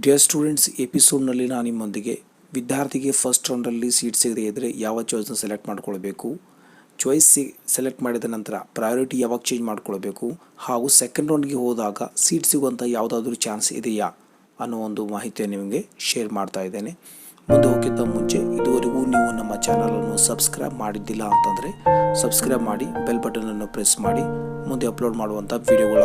Dear students, ಎಪಿಸೋಡ್ನಲ್ಲಿ ನಾನು ನಿಮ್ಮೊಂದಿಗೆ ವಿದ್ಯಾರ್ಥಿಗೆ ಫಸ್ಟ್ ರೌಂಡಲ್ಲಿ ಸೀಟ್ ಸಿಗದೇ ಇದ್ದರೆ ಯಾವ ಚಾಯ್ಸ್ನ ಸೆಲೆಕ್ಟ್ ಮಾಡ್ಕೊಳ್ಬೇಕು, ಚಾಯ್ಸ್ ಸೆಲೆಕ್ಟ್ ಮಾಡಿದ ನಂತರ ಪ್ರಯಾರಿಟಿ ಯಾವಾಗ ಚೇಂಜ್ ಮಾಡ್ಕೊಳ್ಬೇಕು, ಹಾಗೂ ಸೆಕೆಂಡ್ ರೌಂಡ್ಗೆ ಹೋದಾಗ ಸೀಟ್ ಸಿಗುವಂಥ ಯಾವುದಾದ್ರೂ ಚಾನ್ಸ್ ಇದೆಯಾ ಅನ್ನೋ ಒಂದು ಮಾಹಿತಿಯನ್ನು ನಿಮಗೆ ಶೇರ್ ಮಾಡ್ತಾ ಇದ್ದೇನೆ. ಮುಂದೆ ಹೋಗಿದ್ದ ಮುಂಚೆ ಇದುವರೆಗೂ ನೀವು ನಮ್ಮ ಚಾನಲನ್ನು ಸಬ್ಸ್ಕ್ರೈಬ್ ಮಾಡಿದ್ದಿಲ್ಲ ಅಂತಂದರೆ ಸಬ್ಸ್ಕ್ರೈಬ್ ಮಾಡಿ, ಬೆಲ್ ಬಟನನ್ನು ಪ್ರೆಸ್ ಮಾಡಿ, ಮುಂದೆ ಅಪ್ಲೋಡ್ ಮಾಡುವಂಥ ವಿಡಿಯೋಗಳ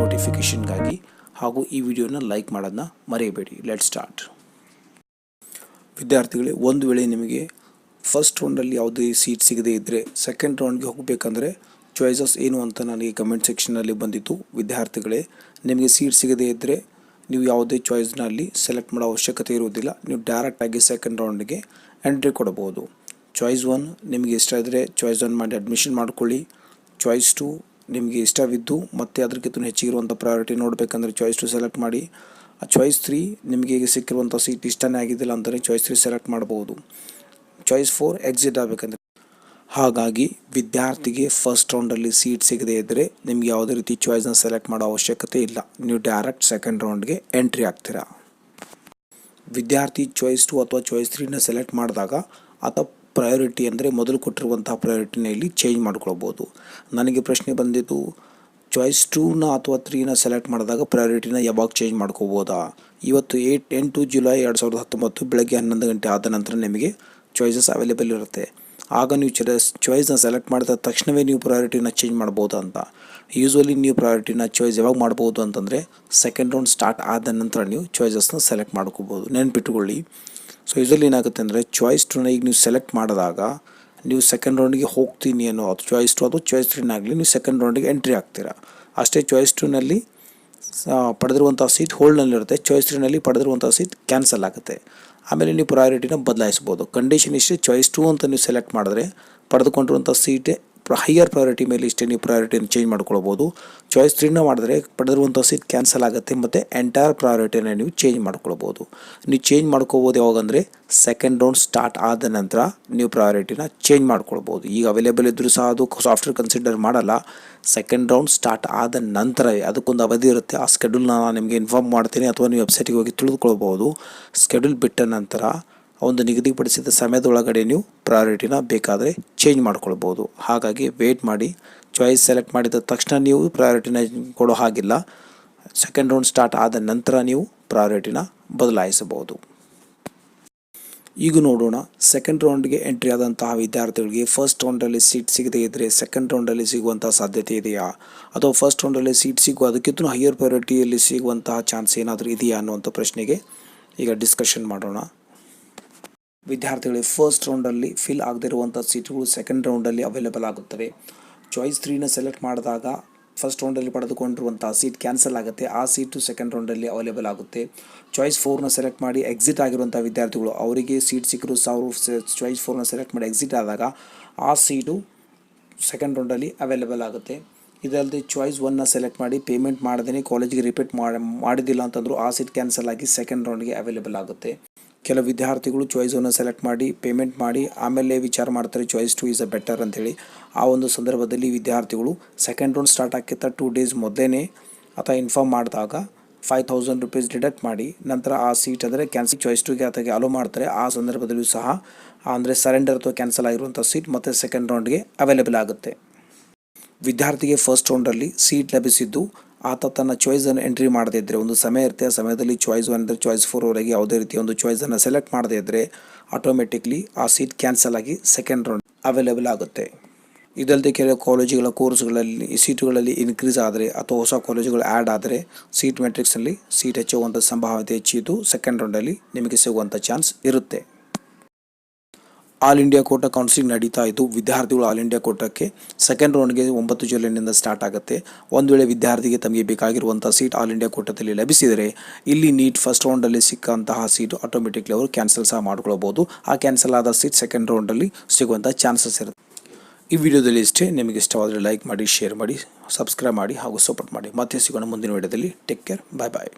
ನೋಟಿಫಿಕೇಷನ್ಗಾಗಿ ಹಾಗೂ ಈ ವಿಡಿಯೋನ ಲೈಕ್ ಮಾಡೋದನ್ನ ಮರೆಯಬೇಡಿ. Let start. ವಿದ್ಯಾರ್ಥಿಗಳೇ, ಒಂದು ವೇಳೆ ನಿಮಗೆ ಫಸ್ಟ್ ರೌಂಡಲ್ಲಿ ಯಾವುದೇ ಸೀಟ್ ಸಿಗದೇ ಇದ್ದರೆ ಸೆಕೆಂಡ್ ರೌಂಡ್ಗೆ ಹೋಗಬೇಕಂದ್ರೆ ಚಾಯ್ಸಸ್ ಏನು ಅಂತ ನನಗೆ ಕಮೆಂಟ್ ಸೆಕ್ಷನಲ್ಲಿ ಬಂದಿತ್ತು. ವಿದ್ಯಾರ್ಥಿಗಳೇ, ನಿಮಗೆ ಸೀಟ್ ಸಿಗದೇ ಇದ್ದರೆ ನೀವು ಯಾವುದೇ ಚಾಯ್ಸ್ನಲ್ಲಿ ಸೆಲೆಕ್ಟ್ ಮಾಡೋ ಅವಶ್ಯಕತೆ ಇರುವುದಿಲ್ಲ. ನೀವು ಡೈರೆಕ್ಟಾಗಿ ಸೆಕೆಂಡ್ ರೌಂಡ್ಗೆ ಎಂಟ್ರಿ ಕೊಡಬಹುದು. ಚಾಯ್ಸ್ 1 ನಿಮಗೆ ಇಷ್ಟ ಇದ್ದರೆ ಚಾಯ್ಸ್ 1 ಮಾಡಿ ಅಡ್ಮಿಷನ್ ಮಾಡ್ಕೊಳ್ಳಿ. ಚಾಯ್ಸ್ 2 ನಿಮಗೆ ಇಷ್ಟವಿದ್ದು ಮತ್ತು ಅದಕ್ಕಿಂತ ಹೆಚ್ಚಿಗಿರುವಂಥ ಪ್ರಯಾರಿಟಿ ನೋಡಬೇಕಂದ್ರೆ ಚಾಯ್ಸ್ 2 ಸೆಲೆಕ್ಟ್ ಮಾಡಿ. ಚಾಯ್ಸ್ 3 ನಿಮಗೆ ಈಗ ಸಿಕ್ಕಿರುವಂಥ ಸೀಟ್ ಇಷ್ಟನೇ ಆಗಿದ್ದಿಲ್ಲ ಅಂದರೆ ಚಾಯ್ಸ್ 3 ಸೆಲೆಕ್ಟ್ ಮಾಡ್ಬೋದು. ಚಾಯ್ಸ್ 4 ಎಕ್ಸಿಟ್ ಆಗಬೇಕಂದ್ರೆ. ಹಾಗಾಗಿ ವಿದ್ಯಾರ್ಥಿಗೆ ಫಸ್ಟ್ ರೌಂಡಲ್ಲಿ ಸೀಟ್ ಸಿಗದೇ ಇದ್ದರೆ ನಿಮಗೆ ಯಾವುದೇ ರೀತಿ ಚಾಯ್ಸ್ನ ಸೆಲೆಕ್ಟ್ ಮಾಡೋ ಅವಶ್ಯಕತೆ ಇಲ್ಲ. ನೀವು ಡೈರೆಕ್ಟ್ ಸೆಕೆಂಡ್ ರೌಂಡ್ಗೆ ಎಂಟ್ರಿ ಆಗ್ತೀರಾ. ವಿದ್ಯಾರ್ಥಿ ಚಾಯ್ಸ್ 2 ಅಥವಾ ಚಾಯ್ಸ್ 3ನ ಸೆಲೆಕ್ಟ್ ಮಾಡಿದಾಗ ಅಥವಾ ಪ್ರಯಾರಿಟಿ ಅಂದರೆ ಮೊದಲು ಕೊಟ್ಟಿರುವಂತಹ ಪ್ರಯಾರಿಟಿನ ಇಲ್ಲಿ ಚೇಂಜ್ ಮಾಡ್ಕೊಳ್ಬೋದು. ನನಗೆ ಪ್ರಶ್ನೆ ಬಂದಿದ್ದು, ಚಾಯ್ಸ್ 2ನ ಅಥವಾ 3ನ ಸೆಲೆಕ್ಟ್ ಮಾಡಿದಾಗ ಪ್ರಯಾರಿಟಿನ ಯಾವಾಗ ಚೇಂಜ್ ಮಾಡ್ಕೋಬೋದಾ? ಇವತ್ತು 8 ಜುಲೈ 2019 ಬೆಳಗ್ಗೆ 11 ಗಂಟೆ ಆದ ನಂತರ ನಿಮಗೆ ಚಾಯ್ಸಸ್ ಅವೈಲೇಬಲ್ ಇರುತ್ತೆ. ಆಗ ನೀವು ಚಾಯ್ಸ್ನ ಸೆಲೆಕ್ಟ್ ಮಾಡಿದ ತಕ್ಷಣವೇ ನೀವು ಪ್ರಯಾರಿಟಿನ ಚೇಂಜ್ ಮಾಡ್ಬೋದು ಅಂತ. ಯೂಶ್ವಲಿ ನೀವು ಪ್ರಯಾರಿಟಿನ ಚಾಯ್ಸ್ ಯಾವಾಗ ಮಾಡ್ಬೋದು ಅಂತಂದರೆ ಸೆಕೆಂಡ್ ರೌಂಡ್ ಸ್ಟಾರ್ಟ್ ಆದ ನಂತರ ನೀವು ಚಾಯ್ಸಸ್ನ ಸೆಲೆಕ್ಟ್ ಮಾಡ್ಕೋಬೋದು. ನೆನ್ಪಿಟ್ಕೊಳ್ಳಿ. ಸೊ ಯೂಶ್ವಲಿ ಏನಾಗುತ್ತೆ ಅಂದರೆ ಚಾಯ್ಸ್ 2ನ ಈಗ ನೀವು ಸೆಲೆಕ್ಟ್ ಮಾಡಿದಾಗ ನೀವು ಸೆಕೆಂಡ್ ರೌಂಡಿಗೆ ಹೋಗ್ತೀನಿ ಅನ್ನೋ ಚಾಯ್ಸ್ 2 ಅಥವಾ ಚಾಯ್ಸ್ 3ನಾಗಲಿ ನೀವು ಸೆಕೆಂಡ್ ರೌಂಡಿಗೆ ಎಂಟ್ರಿ ಆಗ್ತೀರಾ. ಅಷ್ಟೇ, ಚಾಯ್ಸ್ 2ನಲ್ಲಿ ಪಡೆದಿರುವಂಥ ಸೀಟ್ ಹೋಲ್ಡ್ನಲ್ಲಿರುತ್ತೆ. ಚಾಯ್ಸ್ 3ನಲ್ಲಿ ಪಡೆದಿರುವಂಥ ಸೀಟ್ ಕ್ಯಾನ್ಸಲ್ ಆಗುತ್ತೆ. ಆಮೇಲೆ ನೀವು ಪ್ರಯಾರಿಟಿನ ಬದಲಾಯಿಸ್ಬೋದು. ಕಂಡೀಷನ್ ಇಷ್ಟೇ, ಚಾಯ್ಸ್ 2 ಅಂತ ನೀವು ಸೆಲೆಕ್ಟ್ ಮಾಡಿದ್ರೆ ಪಡೆದುಕೊಂಡಿರುವಂಥ ಸೀಟೇ ಹೈಯರ್ ಪ್ರಯಾರಿಟಿ ಮೇಲೆ ಇಷ್ಟೇ ನೀವು ಪ್ರಯಾರಿಟಿನ ಚೇಂಜ್ ಮಾಡ್ಕೊಳ್ಬೋದು. ಚಾಯ್ಸ್ 3ನ ಮಾಡಿದ್ರೆ ಪಡೆದಿರುವಂಥ ಸೀಟ್ ಕ್ಯಾನ್ಸಲ್ ಆಗುತ್ತೆ ಮತ್ತು ಎಂಟೈರ್ ಪ್ರಯಾರಿಟಿನ ನೀವು ಚೇಂಜ್ ಮಾಡ್ಕೊಳ್ಬೋದು. ನೀವು ಚೇಂಜ್ ಮಾಡ್ಕೋಬೋದು ಯಾವಾಗಂದರೆ ಸೆಕೆಂಡ್ ರೌಂಡ್ ಸ್ಟಾರ್ಟ್ ಆದ ನಂತರ ನೀವು ಪ್ರಯಾರಿಟಿನ ಚೇಂಜ್ ಮಾಡ್ಕೊಳ್ಬೋದು. ಈಗ ಅವೈಲೇಬಲ್ ಇದ್ದರೂ ಸಹ ಅದು ಸಾಫ್ಟ್ವೇರ್ ಕನ್ಸಿಡರ್ ಮಾಡಲ್ಲ. ಸೆಕೆಂಡ್ ರೌಂಡ್ ಸ್ಟಾರ್ಟ್ ಆದ ನಂತರವೇ ಅದಕ್ಕೊಂದು ಅವಧಿ ಇರುತ್ತೆ. ಆ ಸ್ಕೆಡ್ಯೂಲ್ನ ನಾನು ನಿಮಗೆ ಇನ್ಫಾರ್ಮ್ ಮಾಡ್ತೀನಿ ಅಥವಾ ನೀವು ವೆಬ್ಸೈಟಿಗೆ ಹೋಗಿ ತಿಳಿದುಕೊಳ್ಬೋದು. ಸ್ಕೆಡ್ಯೂಲ್ ಬಿಟ್ಟ ನಂತರ ಒಂದು ನಿಗದಿಪಡಿಸಿದ ಸಮಯದೊಳಗಡೆ ನೀವು ಪ್ರಯಾರಿಟಿನ ಬೇಕಾದರೆ ಚೇಂಜ್ ಮಾಡ್ಕೊಳ್ಬೋದು. ಹಾಗಾಗಿ ವೇಟ್ ಮಾಡಿ. ಚಾಯ್ಸ್ ಸೆಲೆಕ್ಟ್ ಮಾಡಿದ ತಕ್ಷಣ ನೀವು ಪ್ರಯಾರಿಟಿನ ಕೊಡೋ ಹಾಗಿಲ್ಲ. ಸೆಕೆಂಡ್ ರೌಂಡ್ ಸ್ಟಾರ್ಟ್ ಆದ ನಂತರ ನೀವು ಪ್ರಯಾರಿಟಿನ ಬದಲಾಯಿಸಬಹುದು. ಈಗ ನೋಡೋಣ, ಸೆಕೆಂಡ್ ರೌಂಡ್ಗೆ ಎಂಟ್ರಿ ಆದಂತಹ ವಿದ್ಯಾರ್ಥಿಗಳಿಗೆ ಫಸ್ಟ್ ರೌಂಡಲ್ಲಿ ಸೀಟ್ ಸಿಗದೇ ಇದ್ದರೆ ಸೆಕೆಂಡ್ ರೌಂಡಲ್ಲಿ ಸಿಗುವಂಥ ಸಾಧ್ಯತೆ ಇದೆಯಾ, ಅಥವಾ ಫಸ್ಟ್ ರೌಂಡಲ್ಲಿ ಸೀಟ್ ಸಿಗುವ ಅದಕ್ಕಿಂತ ಹೈಯರ್ ಪ್ರಯಾರಿಟಿಯಲ್ಲಿ ಸಿಗುವಂತಹ ಚಾನ್ಸ್ ಏನಾದರೂ ಇದೆಯಾ ಅನ್ನುವಂಥ ಪ್ರಶ್ನೆಗೆ ಈಗ ಡಿಸ್ಕಷನ್ ಮಾಡೋಣ. ವಿದ್ಯಾರ್ಥಿಗಳಿಗೆ ಫಸ್ಟ್ ರೌಂಡಲ್ಲಿ ಫಿಲ್ ಆಗದಿರುವಂಥ ಸೀಟುಗಳು ಸೆಕೆಂಡ್ ರೌಂಡಲ್ಲಿ ಅವೈಲೇಬಲ್ ಆಗುತ್ತವೆ. ಚಾಯ್ಸ್ 3ನ ಸೆಲೆಕ್ಟ್ ಮಾಡಿದಾಗ ಫಸ್ಟ್ ರೌಂಡಲ್ಲಿ ಪಡೆದುಕೊಂಡಿರುವಂಥ ಸೀಟ್ ಕ್ಯಾನ್ಸಲ್ ಆಗುತ್ತೆ. ಆ ಸೀಟು ಸೆಕೆಂಡ್ ರೌಂಡಲ್ಲಿ ಅವೈಲೇಬಲ್ ಆಗುತ್ತೆ. ಚಾಯ್ಸ್ 4ನ ಸೆಲೆಕ್ಟ್ ಮಾಡಿ ಎಕ್ಸಿಟ್ ಆಗಿರುವಂಥ ವಿದ್ಯಾರ್ಥಿಗಳು, ಅವರಿಗೆ ಸೀಟ್ ಸಿಕ್ಕರು ಚಾಯ್ಸ್ 4ನ ಸೆಲೆಕ್ಟ್ ಮಾಡಿ ಎಕ್ಸಿಟ್ ಆದಾಗ ಆ ಸೀಟು ಸೆಕೆಂಡ್ ರೌಂಡಲ್ಲಿ ಅವೈಲೇಬಲ್ ಆಗುತ್ತೆ. ಇದಲ್ಲದೆ ಚಾಯ್ಸ್ 1ನ ಸೆಲೆಕ್ಟ್ ಮಾಡಿ ಪೇಮೆಂಟ್ ಮಾಡದೇ ಕಾಲೇಜಿಗೆ ರಿಪೀಟ್ ಮಾಡಿದ್ದಿಲ್ಲ ಅಂತಂದರೂ ಆ ಸೀಟ್ ಕ್ಯಾನ್ಸಲ್ ಆಗಿ ಸೆಕೆಂಡ್ ರೌಂಡ್ಗೆ ಅವೈಲೇಬಲ್ ಆಗುತ್ತೆ. ಕೆಲವು ವಿದ್ಯಾರ್ಥಿಗಳು ಚಾಯ್ಸ್ 1ನ ಸೆಲೆಕ್ಟ್ ಮಾಡಿ ಪೇಮೆಂಟ್ ಮಾಡಿ ಆಮೇಲೆ ವಿಚಾರ ಮಾಡ್ತಾರೆ ಚಾಯ್ಸ್ 2 ಈಸ್ ಅ ಬೆಟರ್ ಅಂತೇಳಿ. ಆ ಒಂದು ಸಂದರ್ಭದಲ್ಲಿ ವಿದ್ಯಾರ್ಥಿಗಳು ಸೆಕೆಂಡ್ ರೌಂಡ್ ಸ್ಟಾರ್ಟ್ ಆಗ್ತಿತ್ತ 2 ಡೇಸ್ ಮೊದಲೇ ಅಥವಾ ಇನ್ಫಾರ್ಮ್ ಮಾಡಿದಾಗ 5000 ರೂಪೀಸ್ ಡಿಡಕ್ಟ್ ಮಾಡಿ ನಂತರ ಆ ಸೀಟ್ ಅಂದರೆ ಕ್ಯಾನ್ಸಲ್ ಚಾಯ್ಸ್ 2ಗೆ ಅಥವಾ ಅಲೋ ಮಾಡ್ತಾರೆ. ಆ ಸಂದರ್ಭದಲ್ಲೂ ಸಹ ಅಂದರೆ ಸರೆಂಡರ್ ಅಥವಾ ಕ್ಯಾನ್ಸಲ್ ಆಗಿರುವಂಥ ಸೀಟ್ ಮತ್ತು ಸೆಕೆಂಡ್ ರೌಂಡ್ಗೆ ಅವೈಲೇಬಲ್ ಆಗುತ್ತೆ. ವಿದ್ಯಾರ್ಥಿಗೆ ಫಸ್ಟ್ ರೌಂಡಲ್ಲಿ ಸೀಟ್ ಲಭಿಸಿದ್ದು ಆತ ತನ್ನ ಚಾಯ್ಸನ್ನು ಎಂಟ್ರಿ ಮಾಡದೇ ಇದ್ದರೆ, ಒಂದು ಸಮಯ ಇರುತ್ತೆ, ಆ ಸಮಯದಲ್ಲಿ ಚಾಯ್ಸ್ 1 ಅಂದರೆ ಚಾಯ್ಸ್ 4ವರೆಗೆ ಯಾವುದೇ ರೀತಿಯ ಒಂದು ಚಾಯ್ಸನ್ನು ಸೆಲೆಕ್ಟ್ ಮಾಡದೇ ಇದ್ದರೆ ಆಟೋಮೆಟಿಕ್ಲಿ ಆ ಸೀಟ್ ಕ್ಯಾನ್ಸಲ್ ಆಗಿ ಸೆಕೆಂಡ್ ರೌಂಡ್ ಅವೈಲೇಬಲ್ ಆಗುತ್ತೆ. ಇದಲ್ಲದೆ ಕೆಲವು ಕಾಲೇಜುಗಳ ಕೋರ್ಸ್ಗಳಲ್ಲಿ ಸೀಟುಗಳಲ್ಲಿ ಇನ್ಕ್ರೀಸ್ ಆದರೆ ಅಥವಾ ಹೊಸ ಕಾಲೇಜುಗಳು ಆ್ಯಡ್ ಆದರೆ ಸೀಟ್ ಮೆಟ್ರಿಕ್ಸ್ನಲ್ಲಿ ಸೀಟ್ ಹೆಚ್ಚುವಂಥ ಸಂಭಾವ್ಯತೆ ಹೆಚ್ಚಿದ್ದು ಸೆಕೆಂಡ್ ರೌಂಡಲ್ಲಿ ನಿಮಗೆ ಸಿಗುವಂಥ ಚಾನ್ಸ್ ಇರುತ್ತೆ. ಆಲ್ ಇಂಡಿಯಾ ಕೋಟಾ ಕೌನ್ಸಿಲಿಂಗ್ ನಡೀತಾ ಇದ್ದು ವಿದ್ಯಾರ್ಥಿಗಳು ಆಲ್ ಇಂಡಿಯಾ ಕೋಟಾಕ್ಕೆ ಸೆಕೆಂಡ್ ರೌಂಡ್ಗೆ 9 ಜುಲೈನಿಂದ ಸ್ಟಾರ್ಟ್ ಆಗುತ್ತೆ. ಒಂದು ವೇಳೆ ವಿದ್ಯಾರ್ಥಿಗೆ ತಮಗೆ ಬೇಕಾಗಿರುವಂಥ ಸೀಟ್ ಆಲ್ ಇಂಡಿಯಾ ಕೋಟಾದಲ್ಲಿ ಲಭಿಸಿದರೆ ಇಲ್ಲಿ ನೀಟ್ ಫಸ್ಟ್ ರೌಂಡಲ್ಲಿ ಸಿಕ್ಕಂತಹ ಸೀಟು ಆಟೋಮೆಟಿಕ್ಲಿ ಅವರು ಕ್ಯಾನ್ಸಲ್ ಸಹ ಮಾಡ್ಕೊಳ್ಬೋದು. ಆ ಕ್ಯಾನ್ಸಲ್ ಆದ ಸೀಟ್ ಸೆಕೆಂಡ್ ರೌಂಡಲ್ಲಿ ಸಿಗುವಂಥ ಚಾನ್ಸಸ್ ಇರುತ್ತೆ. ಈ ವಿಡಿಯೋದಲ್ಲಿ ಇಷ್ಟೇ. ನಿಮಗೆ ಇಷ್ಟವಾದರೆ ಲೈಕ್ ಮಾಡಿ, ಶೇರ್ ಮಾಡಿ, ಸಬ್ಸ್ಕ್ರೈಬ್ ಮಾಡಿ ಹಾಗೂ ಸಪೋರ್ಟ್ ಮಾಡಿ. ಮತ್ತೆ ಸಿಗೋಣ ಮುಂದಿನ ವಿಡಿಯೋದಲ್ಲಿ. ಟೇಕ್ ಕೇರ್, ಬಾಯ್ ಬಾಯ್.